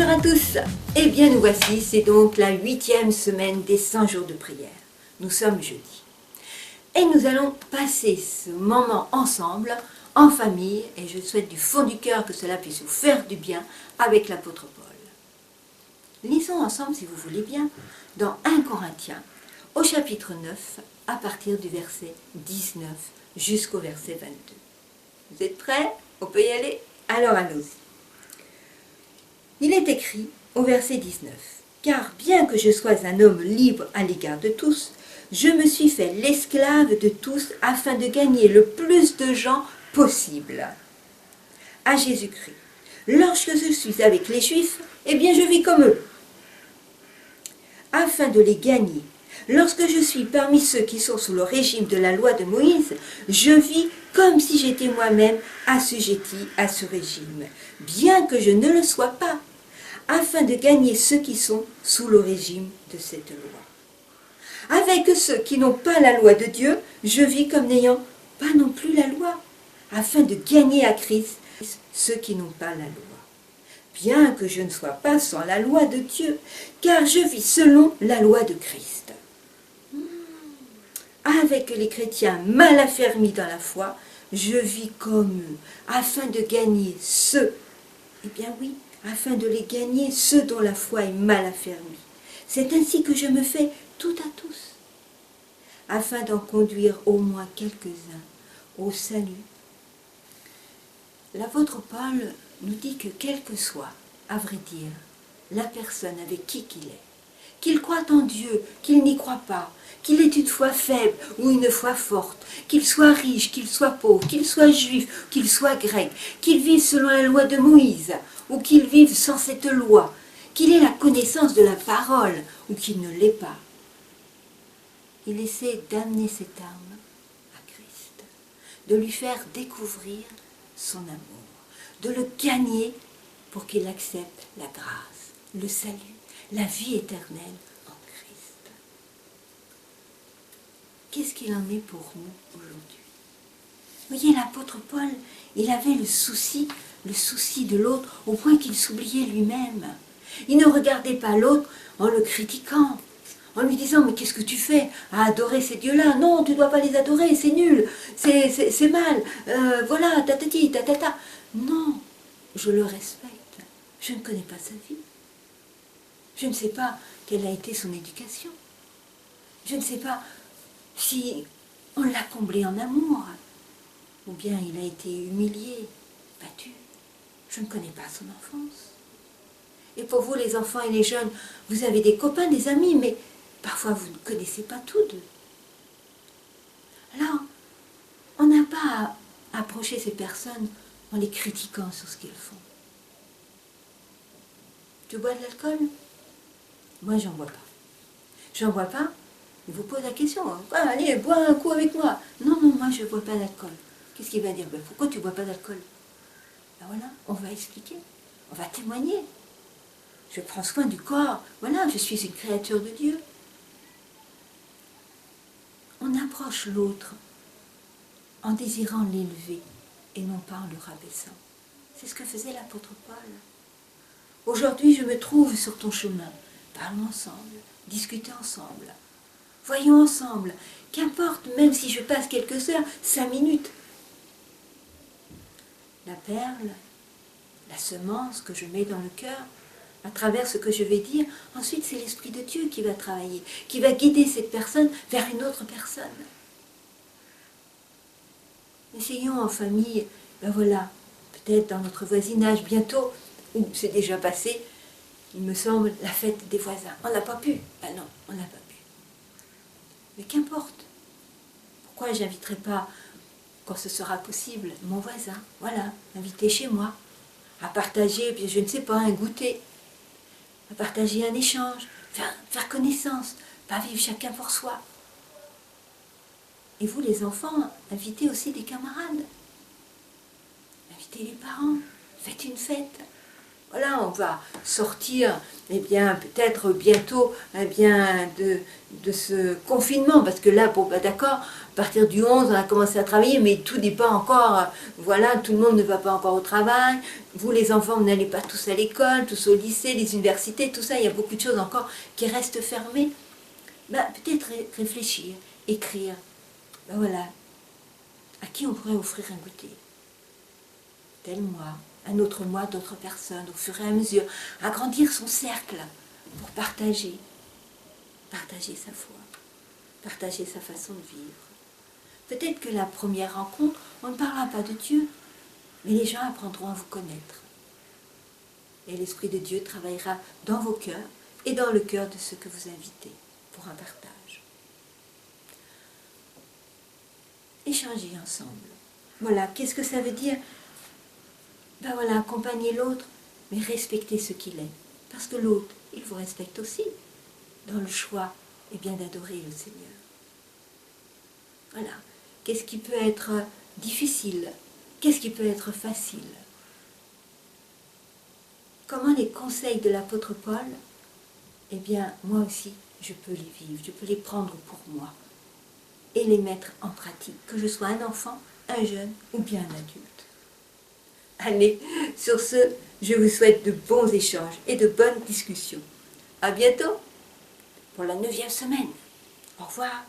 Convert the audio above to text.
Bonjour à tous. Eh bien nous voici, c'est donc la 8e semaine des 100 jours de prière. Nous sommes jeudi. Et nous allons passer ce moment ensemble, en famille, et je souhaite du fond du cœur que cela puisse vous faire du bien avec l'apôtre Paul. Lisons ensemble, si vous voulez bien, dans 1 Corinthiens, au chapitre 9, à partir du verset 19 jusqu'au verset 22. Vous êtes prêts? On peut y aller? Alors allons-y. Il est écrit au verset 19, « Car bien que je sois un homme libre à l'égard de tous, je me suis fait l'esclave de tous afin de gagner le plus de gens possible. À Jésus-Christ, lorsque je suis avec les Juifs, eh bien je vis comme eux, afin de les gagner. Lorsque je suis parmi ceux qui sont sous le régime de la loi de Moïse, je vis comme si j'étais moi-même assujetti à ce régime, bien que je ne le sois pas, afin de gagner ceux qui sont sous le régime de cette loi. Avec ceux qui n'ont pas la loi de Dieu, je vis comme n'ayant pas non plus la loi, afin de gagner à Christ ceux qui n'ont pas la loi. Bien que je ne sois pas sans la loi de Dieu, car je vis selon la loi de Christ. Avec les chrétiens mal affermis dans la foi, je vis comme eux, afin de gagner ceux, eh bien oui, afin de les gagner, ceux dont la foi est mal affermie. C'est ainsi que je me fais tout à tous, afin d'en conduire au moins quelques-uns au salut. L'apôtre Paul nous dit que quelle que soit, à vrai dire, la personne avec qui qu'il est, qu'il croit en Dieu, qu'il n'y croit pas, qu'il ait une foi faible ou une foi forte, qu'il soit riche, qu'il soit pauvre, qu'il soit juif, qu'il soit grec, qu'il vive selon la loi de Moïse, ou qu'il vive sans cette loi, qu'il ait la connaissance de la parole, ou qu'il ne l'ait pas. Il essaie d'amener cette âme à Christ, de lui faire découvrir son amour, de le gagner pour qu'il accepte la grâce, le salut, la vie éternelle en Christ. Qu'est-ce qu'il en est pour nous aujourd'hui? Vous voyez, l'apôtre Paul, il avait le souci de l'autre au point qu'il s'oubliait lui-même. Il ne regardait pas l'autre en le critiquant, en lui disant « Mais qu'est-ce que tu fais à adorer ces dieux-là? Non, tu ne dois pas les adorer, c'est nul, c'est mal, voilà, tatati, tatata. » Non, je le respecte. Je ne connais pas sa vie. Je ne sais pas quelle a été son éducation. Je ne sais pas si on l'a comblé en amour, ou bien il a été humilié, battu. Je ne connais pas son enfance. Et pour vous, les enfants et les jeunes, vous avez des copains, des amis, mais parfois vous ne connaissez pas tout d'eux. Alors, on n'a pas à approcher ces personnes en les critiquant sur ce qu'ils font. Tu bois de l'alcool? Moi, j'en bois pas. J'en bois pas. Il vous pose la question. Ah, allez, bois un coup avec moi. Non, non, moi, je ne bois pas d'alcool. Qu'est-ce qu'il va dire? Ben, pourquoi tu ne bois pas d'alcool? Ben voilà, on va expliquer. On va témoigner. Je prends soin du corps. Voilà, je suis une créature de Dieu. On approche l'autre en désirant l'élever et non pas en le rabaissant. C'est ce que faisait l'apôtre Paul. Aujourd'hui, je me trouve sur ton chemin. Parlons ensemble, discutons ensemble. Voyons ensemble, qu'importe, même si je passe quelques heures, 5 minutes. La perle, la semence que je mets dans le cœur, à travers ce que je vais dire, ensuite c'est l'Esprit de Dieu qui va travailler, qui va guider cette personne vers une autre personne. Essayons en famille, ben voilà, peut-être dans notre voisinage bientôt, ou c'est déjà passé, il me semble, la fête des voisins. On n'a pas pu. Ben non, on n'a pas pu. Mais qu'importe. Pourquoi je n'inviterai pas, quand ce sera possible, mon voisin, voilà, l'inviter chez moi, à partager, puis je ne sais pas, un goûter, à partager un échange, faire connaissance, pas vivre chacun pour soi. Et vous, les enfants, invitez aussi des camarades. Invitez les parents, faites une fête. Voilà, on va sortir, eh bien, peut-être bientôt, eh bien, de ce confinement, parce que là, bon, bah, d'accord, à partir du 11, on a commencé à travailler, mais tout n'est pas encore, voilà, tout le monde ne va pas encore au travail, vous les enfants, vous n'allez pas tous à l'école, tous au lycée, les universités, tout ça, il y a beaucoup de choses encore qui restent fermées. Bah, peut-être réfléchir, écrire, ben voilà, à qui on pourrait offrir un goûter? Tel mois, un autre mois d'autres personnes, au fur et à mesure, agrandir son cercle pour partager sa foi, partager sa façon de vivre. Peut-être que la première rencontre, on ne parlera pas de Dieu, mais les gens apprendront à vous connaître. Et l'Esprit de Dieu travaillera dans vos cœurs et dans le cœur de ceux que vous invitez pour un partage. Échanger ensemble. Voilà, qu'est-ce que ça veut dire? Ben voilà, accompagner l'autre, mais respecter ce qu'il est. Parce que l'autre, il vous respecte aussi, dans le choix, et bien d'adorer le Seigneur. Voilà. Qu'est-ce qui peut être difficile? Qu'est-ce qui peut être facile? Comment les conseils de l'apôtre Paul, eh bien, moi aussi, je peux les vivre, je peux les prendre pour moi et les mettre en pratique, que je sois un enfant, un jeune ou bien un adulte. Allez, sur ce, je vous souhaite de bons échanges et de bonnes discussions. À bientôt pour la 9e semaine. Au revoir.